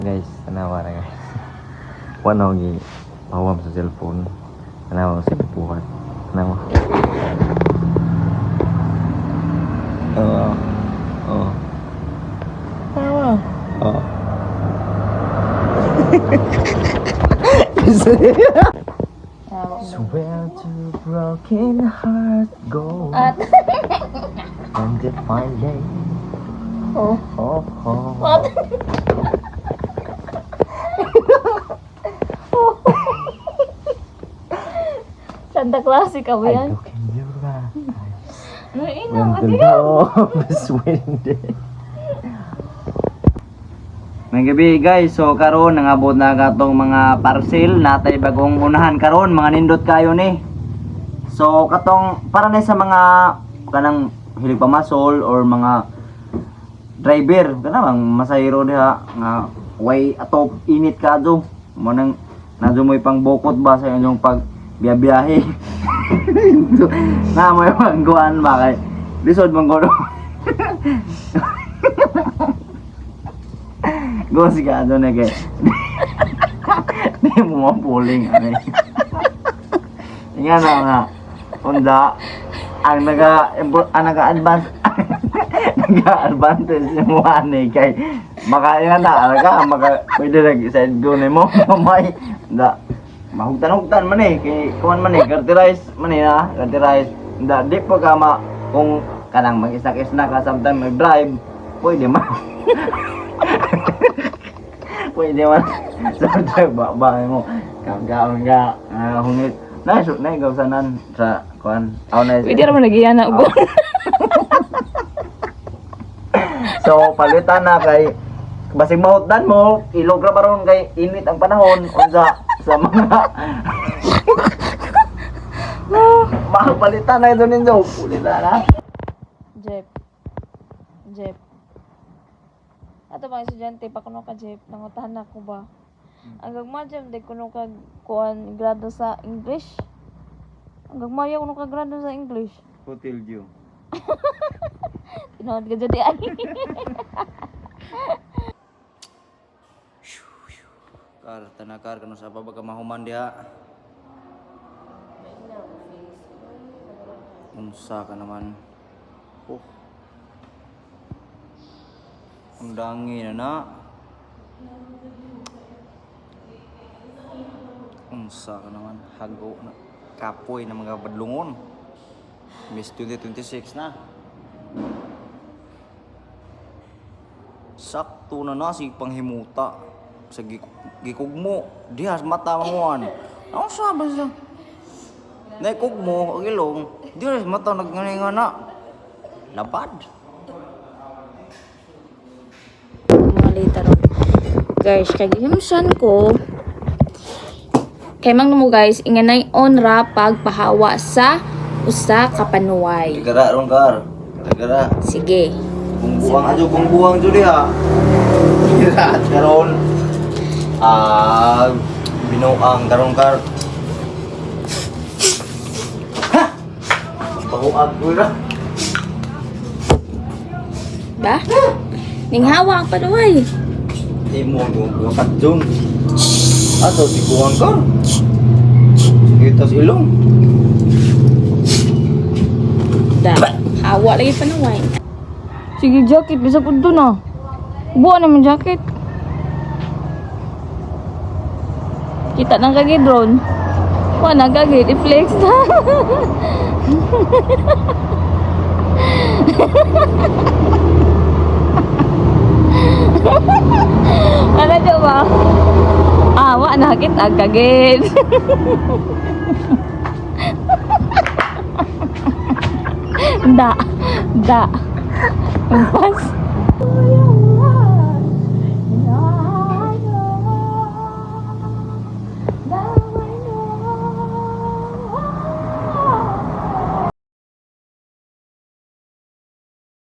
Guys, tanawa na guys. Wala akong pahawam sa cellphone. Tanawa sa buhat. Tanawa. Tanawa. Swear to broken heart go and the fine day. Oh. What? Santa Claus ka ba I yan? look in your eyes Ano ina? when the Matigaw. love is windy. May gabi guys, so karon nangabot na katong mga parcel natay bagong unahan karon mga nindot kayo ni. So katong para na sa mga kanang hilig pamasol or mga driver kanang masayro diha nga way atop init kadto mo nang nadyo pang bokot ba sa inyong pag biyahe. Na mo yung guan ba kay lisod mong gono. Go sigado na kay. Di mo mapuling ani. Nga na nga. Unda ang naga-advance nag-advantage mo ani kay makaya na maka pwede lagi side go nimo may da mahugtan-hugtan man kay kuan man carterize man carterize da di pa ka kung kanang mag-isnak-isnak ka sometimes mag-drive pwede man. Pwede man sa ba mo kagaon nga hungit na gawsanan sa kuan aw na Pwede naman nagiyan na ugo. so palitan na kay basig mahutdan mo ilog ra baron kay init ang panahon unsa sa mga palitan na ito ninyo pulita na Jeep. Ato mga estudyante pa kuno ka Jeep nangutahan na ko ba. Ang gagma Jeep di kuno ka kuan grado sa English. Ang gagma ya kuno ka grado sa English. Hotel Jew Tinood ka jadi ay. tanakar kanu sa pa ka mahuman diha unsa ka naman undangi na unsa ka naman hago na kapoy na mga badlungon Miss 2026 na sakto na si panghimuta sa gikugmo dihas mata manguan ano sabi siya naikugmo ang ilong dihas mata nagngana na labad Mga later on. Guys, kay gihimsan ko kay mang mo guys inganay on ra pagpahawa sa usa ka panuway. Gara ron kar gara Sige. kung buwang jud diha gara karon binuang karon kar ha bahuag ko na Ba? Ning hawa ang panuway. imo go kadjong ato si buwang kar kita sa ilong Da. Hawa lagi panuway. Sige, jacket bisa pud na. Buo naman jacket. Kita nang kagi drone. Wala kagi reflex na. Ano coba? Wa na kita kagid. Da. Pas.